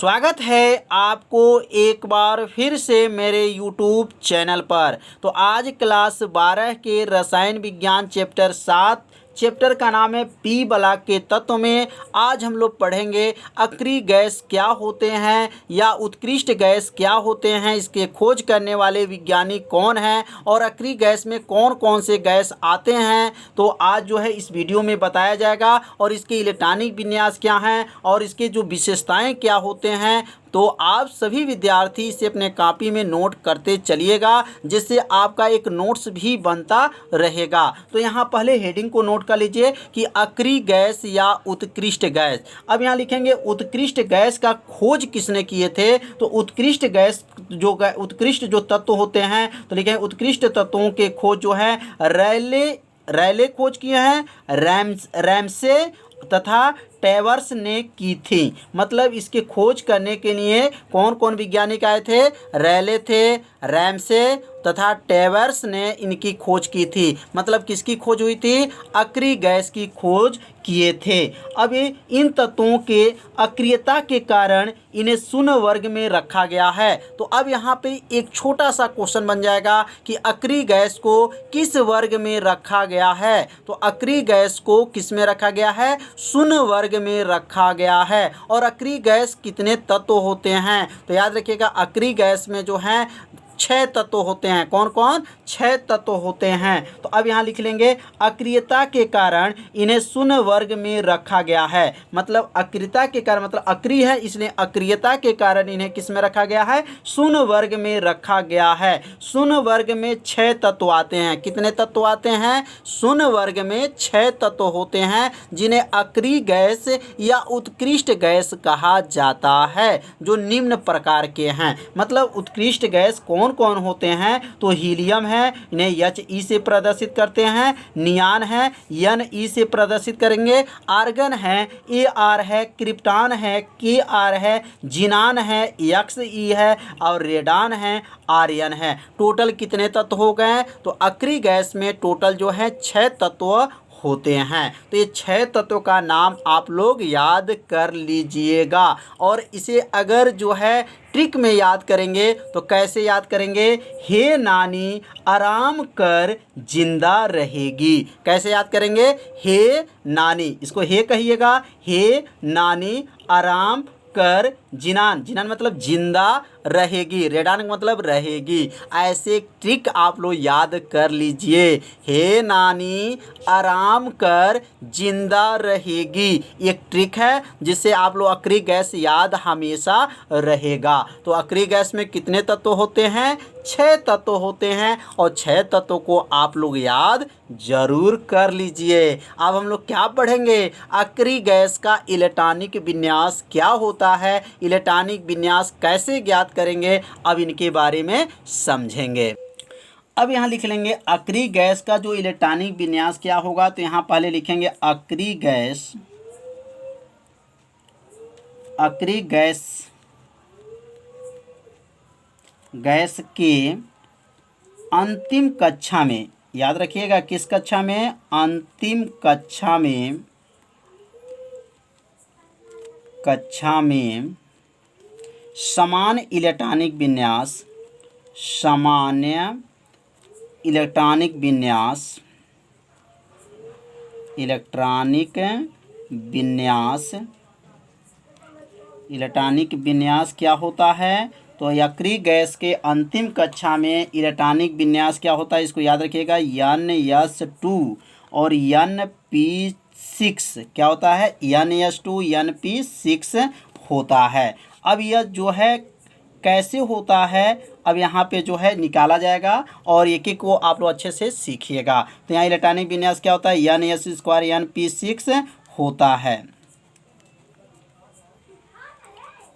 स्वागत है आपको एक बार फिर से मेरे YouTube चैनल पर। तो आज क्लास 12 के रसायन विज्ञान चैप्टर 7 चैप्टर का नाम है पी ब्लॉक के तत्व में आज हम लोग पढ़ेंगे अक्रिय गैस क्या होते हैं या उत्कृष्ट गैस क्या होते हैं, इसके खोज करने वाले वैज्ञानिक कौन हैं और अक्रिय गैस में कौन कौन से गैस आते हैं। तो आज जो है इस वीडियो में बताया जाएगा और इसके इलेक्ट्रॉनिक विन्यास क्या हैं और इसके जो विशेषताएं क्या होते हैं। तो आप सभी विद्यार्थी इसे अपने कॉपी में नोट करते चलिएगा जिससे आपका एक नोट्स भी बनता रहेगा। तो यहाँ पहले हेडिंग को नोट कर लीजिए कि अक्रिय गैस या उत्कृष्ट गैस। अब यहाँ लिखेंगे उत्कृष्ट गैस का खोज किसने किए थे। तो उत्कृष्ट गैस उत्कृष्ट जो तत्व होते हैं तो लिखेंगे उत्कृष्ट तत्वों के खोज जो है रैले खोज किए हैं, रैमसे तथा टेवर्स ने की थी। मतलब इसके खोज करने के लिए कौन कौन वैज्ञानिक आए थे, रैले थे, रैमसे तथा टेवर्स ने इनकी खोज की थी। मतलब किसकी खोज हुई थी, अक्रिय गैस की खोज किए थे। अब इन तत्वों के अक्रियता के कारण इन्हें शून्य वर्ग में रखा गया है। तो अब यहाँ पे एक छोटा सा क्वेश्चन बन जाएगा कि अक्रिय गैस को किस वर्ग में रखा गया है। तो अक्रिय गैस को किस में रखा गया है, शून्य वर्ग में रखा गया है। और अक्रिय गैस कितने तत्व होते हैं तो याद रखिएगा अक्रिय गैस में जो है 6 तत्व होते हैं। कौन कौन, 6 तत्व होते हैं। तो अब यहाँ लिख लेंगे अक्रियता के कारण इन्हें शून्य वर्ग में रखा गया है। मतलब अक्रियता के कारण मतलब अक्रिय है इसलिए अक्रियता के कारण इन्हें किस में रखा गया है, शून्य वर्ग में रखा गया है। शून्य वर्ग में 6 तत्व आते हैं। कितने तत्व आते हैं, शून्य वर्ग में 6 तत्व होते हैं जिन्हें अक्रिय गैस या उत्कृष्ट गैस कहा जाता है, जो निम्न प्रकार के हैं। मतलब उत्कृष्ट गैस कौन कौन होते हैं तो हीलियम है, इन्हें He से प्रदर्शित करते हैं। नियान है, Ne से प्रदर्शित करेंगे। आर्गन है, Ar है। क्रिप्टॉन है, Kr है। जिनान है, Xe है। और रेडान है, आर्यन है। टोटल कितने तत्व हो गए तो अक्रिय गैस में टोटल जो है 6 तत्व होते हैं। तो ये 6 तत्वों का नाम आप लोग याद कर लीजिएगा। और इसे अगर जो है ट्रिक में याद करेंगे तो कैसे याद करेंगे, हे नानी आराम कर जिंदा रहेगी। कैसे याद करेंगे, हे नानी, इसको हे कहिएगा, हे नानी आराम कर जिनान, जिनान मतलब जिंदा रहेगी, रेडान मतलब रहेगी। ऐसे ट्रिक आप लोग याद कर लीजिए, हे नानी आराम कर जिंदा रहेगी। एक ट्रिक है जिससे आप लोग अक्रिय गैस याद हमेशा रहेगा। तो अक्रिय गैस में कितने तत्व होते हैं, 6 तत्व होते हैं और 6 तत्वों को आप लोग याद जरूर कर लीजिए। अब हम लोग क्या पढ़ेंगे, अक्रिय गैस का इलेक्ट्रॉनिक विन्यास क्या होता है, इलेक्ट्रॉनिक विन्यास कैसे ज्ञात करेंगे, अब इनके बारे में समझेंगे। अब यहाँ लिख लेंगे अक्रिय गैस का जो इलेक्ट्रॉनिक विन्यास क्या होगा। तो यहाँ पहले लिखेंगे अक्रिय गैस के अंतिम कक्षा में, याद रखिएगा किस कक्षा में, अंतिम कक्षा में सामान्य इलेक्ट्रॉनिक विन्यास क्या होता है। तो अक्रिय गैस के अंतिम कक्षा में इलेक्ट्रॉनिक विन्यास क्या होता है, इसको याद रखिएगा, NS2 और NP6 क्या होता है, NS2 NP6 होता है। अब यह जो है कैसे होता है, अब यहाँ पे जो है निकाला जाएगा और एक एक को आप लोग अच्छे से सीखिएगा। तो यहाँ इलेक्ट्रॉनिक विन्यास क्या होता है, NS2 NP6 होता है।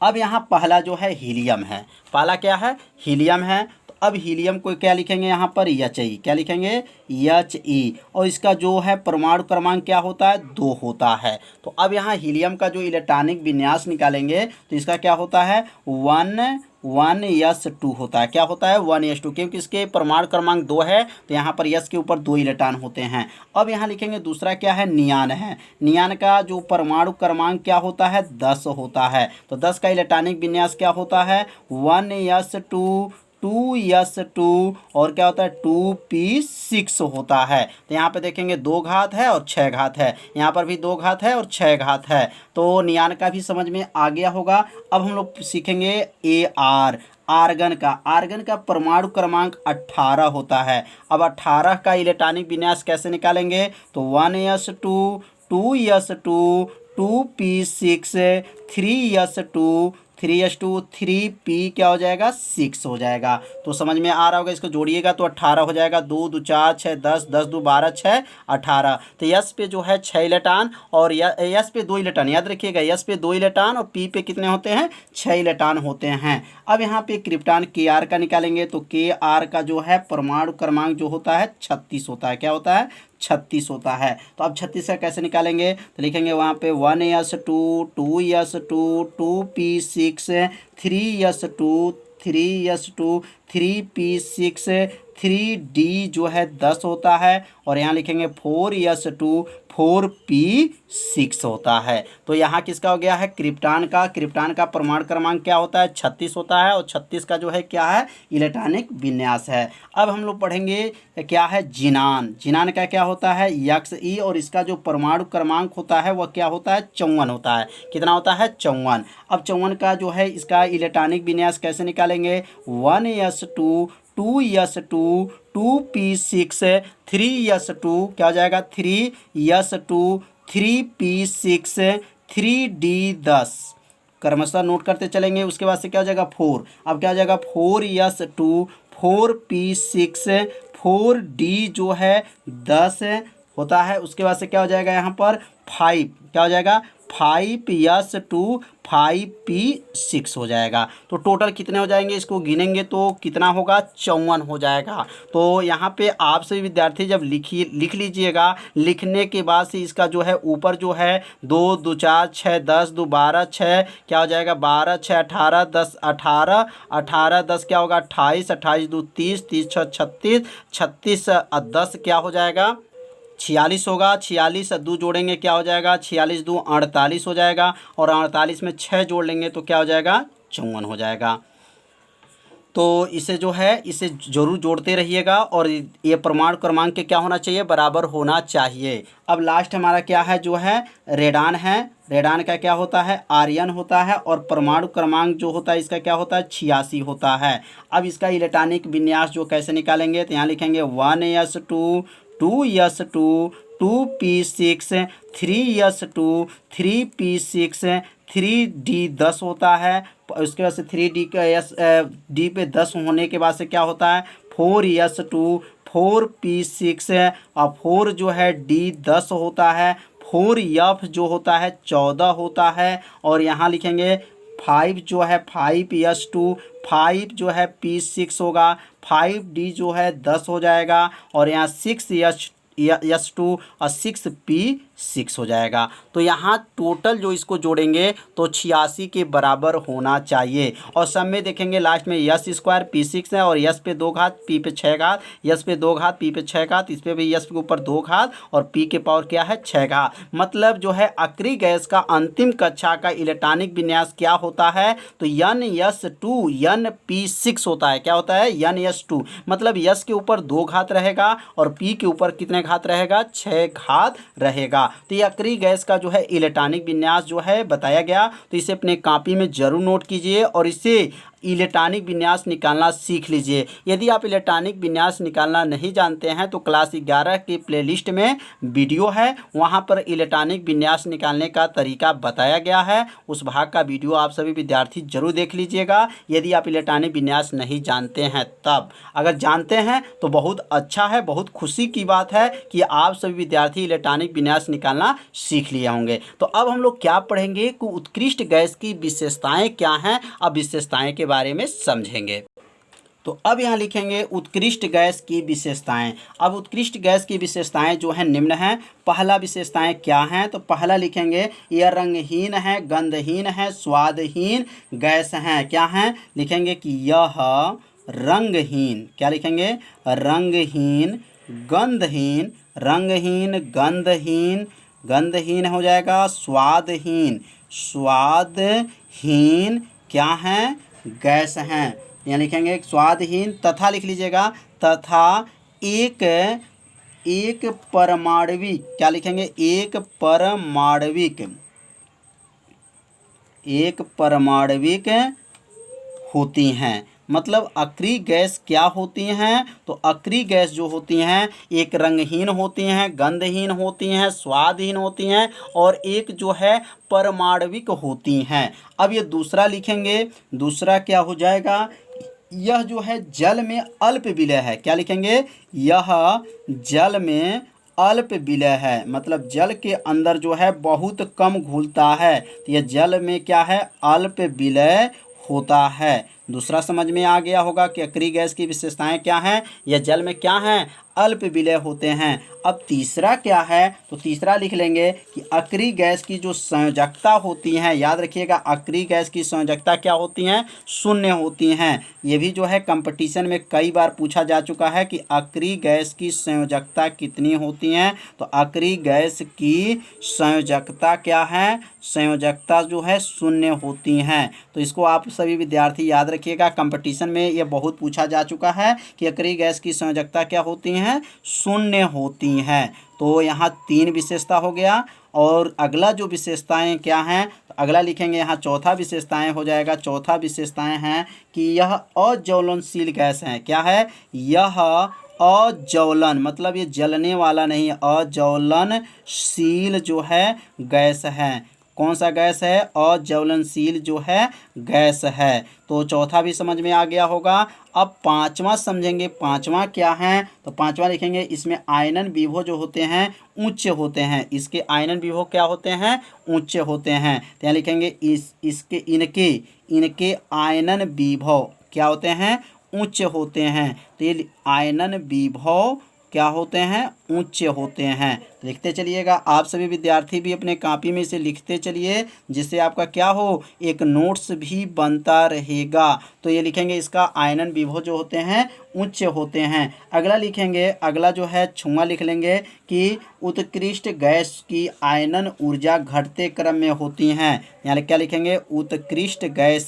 अब यहाँ पहला जो है हीलियम है, पहला क्या है, हीलियम है। तो अब हीलियम को क्या लिखेंगे यहाँ पर, He, क्या लिखेंगे, He, और इसका जो है परमाणु क्रमांक क्या होता है, 2 होता है। तो अब यहाँ हीलियम का जो इलेक्ट्रॉनिक विन्यास निकालेंगे तो इसका क्या होता है, 1s2 होता है। क्या होता है, 1s2, क्योंकि इसके परमाणु क्रमांक 2 है तो यहाँ पर यस के ऊपर 2 इलेक्ट्रॉन होते हैं। अब यहाँ लिखेंगे दूसरा क्या है, नियान है। नियान का जो परमाणु क्रमांक क्या होता है, 10 होता है। तो 10 का इलेक्ट्रॉनिक विन्यास क्या होता है, 1s2, 2s2 और क्या होता है, 2p6 होता है। तो यहाँ पे देखेंगे 2 घात है और 6 घात है, यहाँ पर भी 2 घात है और 6 घात है। तो नियान का भी समझ में आ गया होगा। अब हम लोग सीखेंगे आर्गन का परमाणु क्रमांक 18 होता है। अब 18 का इलेक्ट्रॉनिक विन्यास कैसे निकालेंगे, तो 1s2, 2s2, 2p6, 3s2, 3p क्या हो जाएगा, 6 हो जाएगा। तो समझ में आ रहा होगा, इसको जोड़िएगा तो 18 हो जाएगा, 2 2 4 6 10 10 2 12 6 18। तो यस पे जो है 6 इलेक्ट्रॉन और यस पे 2 इलेक्ट्रॉन, याद रखिएगा, यस पे 2 इलेक्ट्रॉन और पी पे कितने होते हैं, 6 इलेक्ट्रॉन होते हैं। अब यहाँ पे क्रिप्टॉन Kr का निकालेंगे तो Kr का जो है परमाणु क्रमांक जो होता है 36 होता है। क्या होता है, 36 होता है। तो अब 36 का कैसे निकालेंगे, तो लिखेंगे वहाँ पे 1s2, 2s2, 2p6, 3s2, 3s2, 3p6, 3d जो है 10 होता है और यहाँ लिखेंगे 4s2, 4p6 होता है। तो यहाँ किसका हो गया है, क्रिप्टॉन का परमाणु क्रमांक क्या होता है, 36 होता है और 36 का जो है क्या है, इलेक्ट्रॉनिक विन्यास है। अब हम लोग पढ़ेंगे क्या है, जिनान का क्या होता है, Xe, और इसका जो परमाणु क्रमांक होता है वह क्या होता है, 54 होता है। कितना होता है, 54। अब 54 का जो है इसका इलेक्ट्रॉनिक विन्यास कैसे निकालेंगे, 1s2, 2s2, 2p6, 3s2 क्या हो जाएगा, 3s2, 3p6, 3d10 क्रमशः नोट करते चलेंगे। उसके बाद से क्या हो जाएगा, 4। अब क्या हो जाएगा, 4s2, 4p6, 4d जो है 10 होता है। उसके बाद से क्या हो जाएगा यहाँ पर 5, क्या हो जाएगा, 5s2, 5p6 हो जाएगा। तो टोटल कितने हो जाएंगे, इसको गिनेंगे तो कितना होगा, 54 हो जाएगा। तो यहाँ पे आप सभी विद्यार्थी जब लिख लीजिएगा, लिखने के बाद से इसका जो है ऊपर जो है 2 2 4 6 10 2 12 6 क्या हो जाएगा, 12 6 18 10 18 18 10 क्या होगा, 28 28 2 30 30 6 36 36 10 क्या हो जाएगा, 46 होगा। 46 2 जोड़ेंगे क्या हो जाएगा, 46 2 48 हो जाएगा और 48 में 6 जोड़ लेंगे तो क्या हो जाएगा, 54 हो जाएगा। तो इसे जो है इसे जरूर जोड़ते रहिएगा और ये परमाणु क्रमांक के क्या होना चाहिए, बराबर होना चाहिए। अब लास्ट हमारा क्या है, जो है रेडान है। रेडान का क्या होता है, आर्यन होता है और परमाणु क्रमांक जो होता है इसका क्या होता है, 86 होता है। अब इसका इलेक्ट्रॉनिक विन्यास जो कैसे निकालेंगे, तो यहाँ लिखेंगे 1s2, 2s2, 2p6, 3s2, 3p6, 3d10 होता है। उसके बाद से 3d का डी पे 10 होने के बाद से क्या होता है, 4s2, 4p6 और 4 जो है d10 होता है। 4f जो होता है 14 होता है और यहाँ लिखेंगे 5 जो है 5s2, 5 जो है p6 होगा, 5d जो है 10 हो जाएगा और यहाँ 6s2 और 6p6 हो जाएगा। तो यहाँ टोटल जो इसको जोड़ेंगे तो 86 के बराबर होना चाहिए। और सब में देखेंगे लास्ट में s² p6 है और s पे 2 घात p पे 6 घात, s पे 2 घात p पे 6 घात, इस पे भी s के ऊपर 2 घात और p के पावर क्या है, 6 घात। मतलब जो है अक्रिय गैस का अंतिम कक्षा का इलेक्ट्रॉनिक विन्यास क्या होता है, तो NS2 NP6 होता है। क्या होता है, NS2 मतलब s के ऊपर 2 घात रहेगा और p के ऊपर कितने घात रहेगा, 6 घात रहेगा। तो ये अक्रिय गैस का जो है इलेक्ट्रॉनिक विन्यास जो है बताया गया। तो इसे अपने कॉपी में जरूर नोट कीजिए और इसे इलेक्ट्रॉनिक विन्यास निकालना सीख लीजिए। यदि आप इलेक्ट्रॉनिक विन्यास निकालना नहीं जानते हैं तो क्लास 11 की प्लेलिस्ट में वीडियो है, वहां पर इलेक्ट्रॉनिक विन्यास निकालने का तरीका बताया गया है। उस भाग का वीडियो आप सभी विद्यार्थी जरूर देख लीजिएगा यदि आप इलेक्ट्रॉनिक विन्यास नहीं जानते हैं तब। अगर जानते हैं तो बहुत अच्छा है, बहुत खुशी की बात है कि आप सभी विद्यार्थी इलेक्ट्रॉनिक विन्यास निकालना सीख लिए होंगे। तो अब हम लोग क्या पढ़ेंगे कि उत्कृष्ट गैस की विशेषताएं क्या हैं। अब विशेषताएं के बारे में समझेंगे। तो अब यहाँ लिखेंगे उत्कृष्ट गैस की विशेषताएं। अब उत्कृष्ट गैस की विशेषताएं जो हैं निम्न हैं। पहला विशेषताएं क्या हैं, तो पहला लिखेंगे यह रंगहीन है, गंधहीन है, स्वादहीन गैस हैं। क्या हैं, लिखेंगे कि यह रंगहीन, क्या लिखेंगे, रंगहीन, गंधहीन, रंगहीन, गंधहीन, गंधहीन हो जाएगा, स्वादहीन, स्वादहीन क्या हैं, गैस हैं। यहाँ लिखेंगे स्वादहीन तथा लिख लीजिएगा, तथा एक एक परमाणविक, क्या लिखेंगे, एक परमाणविक, एक परमाणविक होती हैं। मतलब अक्रिय गैस क्या होती हैं, तो अक्रिय गैस जो होती हैं एक रंगहीन होती हैं, गंधहीन होती हैं, स्वादहीन होती हैं और एक जो है परमाणविक होती हैं। अब ये दूसरा लिखेंगे, दूसरा क्या हो जाएगा, यह जो है जल में अल्प विलय है। क्या लिखेंगे, यह जल में अल्प विलय है, मतलब जल के अंदर जो है बहुत कम घुलता है, तो यह जल में क्या है, अल्प विलय होता है। दूसरा समझ में आ गया होगा कि अक्रिय गैस की विशेषताएं क्या हैं, यह जल में क्या हैं, अल्प विलय होते हैं। अब तीसरा क्या है, तो तीसरा लिख लेंगे कि अक्रिय गैस की जो संयोजकता होती है, याद रखिएगा अक्रिय गैस की संयोजकता क्या होती हैं, शून्य होती हैं। ये भी जो है कंपटीशन में कई बार पूछा जा चुका है कि अक्रिय गैस की संयोजकता कितनी होती हैं, तो अक्रिय गैस की संयोजकता क्या है, संयोजकता जो है शून्य होती हैं। तो इसको आप सभी विद्यार्थी याद रखिएगा, कंपटीशन में ये बहुत पूछा जा चुका है कि अक्रिय गैस की संयोजकता क्या होती हैं, शून्य होती हैं। तो यहाँ 3 विशेषता हो गया। और अगला जो विशेषताएं क्या हैं, तो अगला लिखेंगे यहाँ चौथा विशेषताएं हो जाएगा। चौथा विशेषताएं हैं कि यह अज्वलनशील गैस है। क्या है, यह अज्वलन, मतलब ये जलने वाला नहीं, अज्वलनशील जो है गैस है। कौन सा गैस है, अज्वलनशील जो है गैस है। तो चौथा भी समझ में आ गया होगा। अब पांचवा समझेंगे, पांचवा क्या है, तो पांचवा लिखेंगे इसमें आयनन विभव जो होते हैं उच्च होते हैं। इसके आयनन विभव क्या होते हैं, उच्च होते हैं। तो यहाँ लिखेंगे इसके इनके आयनन विभव क्या होते हैं, उच्च होते हैं। तो ये आयनन विभव क्या होते हैं, उच्च होते हैं। लिखते चलिएगा, आप सभी विद्यार्थी भी अपने कॉपी में इसे लिखते चलिए, जिससे आपका क्या हो, एक नोट्स भी बनता रहेगा। तो ये लिखेंगे इसका आयनन विभव जो होते हैं उच्च होते हैं। अगला लिखेंगे, अगला जो है छुआ लिख लेंगे कि उत्कृष्ट गैस की आयनन ऊर्जा घटते क्रम में होती हैं। यानी क्या लिखेंगे, उत्कृष्ट गैस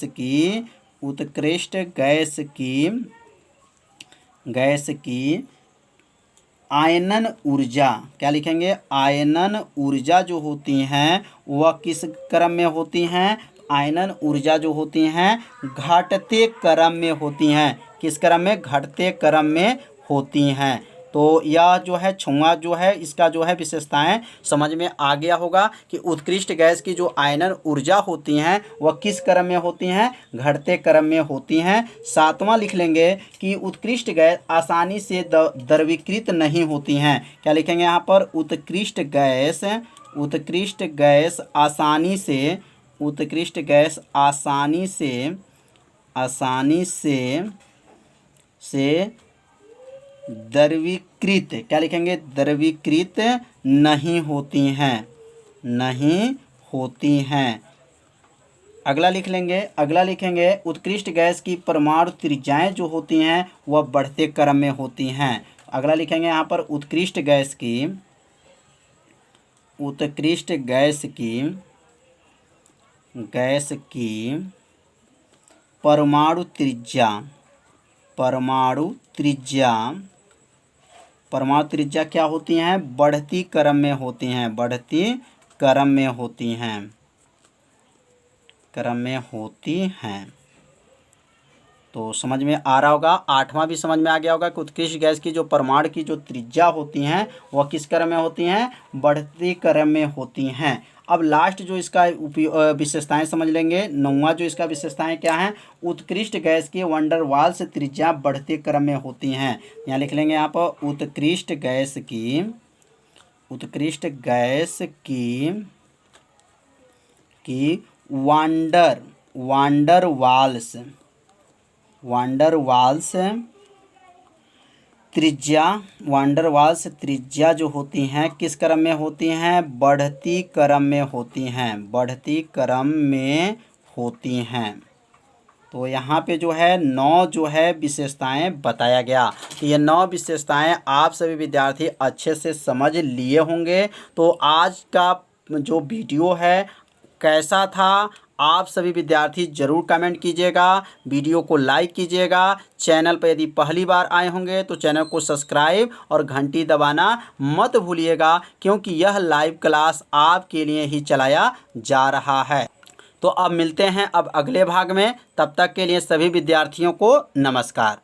की आयनन ऊर्जा, क्या लिखेंगे, आयनन ऊर्जा जो होती हैं वह किस क्रम में होती हैं, आयनन ऊर्जा जो होती हैं घटते क्रम में होती हैं। किस क्रम में, घटते क्रम में होती हैं। तो यह जो है छुआ जो है इसका जो है विशेषताएं समझ में आ गया होगा कि उत्कृष्ट गैस की जो आयनन ऊर्जा होती हैं वह किस क्रम में होती हैं, घटते क्रम में होती हैं। सातवां लिख लेंगे कि उत्कृष्ट गैस आसानी से द्रवीकृत नहीं होती हैं। क्या लिखेंगे यहाँ पर, उत्कृष्ट गैस आसानी से द्रवीकृत, क्या लिखेंगे, द्रवीकृत नहीं होती हैं। अगला लिखेंगे उत्कृष्ट गैस की परमाणु त्रिज्याएं जो होती हैं वह बढ़ते क्रम में होती हैं। अगला लिखेंगे यहाँ पर उत्कृष्ट गैस की परमाणु त्रिज्या क्या होती हैं, बढ़ती क्रम में होती हैं। तो समझ में आ रहा होगा। आठवां भी समझ में आ गया होगा कि उत्कृष्ट गैस की जो परमाणु की जो त्रिज्या होती हैं वह किस क्रम में होती हैं, बढ़ती क्रम में होती हैं। अब लास्ट जो इसका विशेषताएं समझ लेंगे। नौवां जो इसका विशेषताएं क्या हैं, उत्कृष्ट गैस की वंडर वाल्स त्रिज्या बढ़ते क्रम में होती हैं। यहाँ लिख लेंगे यहाँ पर उत्कृष्ट गैस की वांडर वांडरवाल्स त्रिज्या जो होती हैं किस क्रम में होती हैं? बढ़ती क्रम में होती हैं, बढ़ती क्रम में होती हैं। तो यहाँ पे जो है 9 जो है विशेषताएं बताया गया। तो ये 9 विशेषताएं आप सभी विद्यार्थी अच्छे से समझ लिए होंगे। तो आज का जो वीडियो है कैसा था, आप सभी विद्यार्थी ज़रूर कमेंट कीजिएगा, वीडियो को लाइक कीजिएगा। चैनल पर यदि पहली बार आए होंगे तो चैनल को सब्सक्राइब और घंटी दबाना मत भूलिएगा, क्योंकि यह लाइव क्लास आपके लिए ही चलाया जा रहा है। तो अब मिलते हैं अब अगले भाग में, तब तक के लिए सभी विद्यार्थियों को नमस्कार।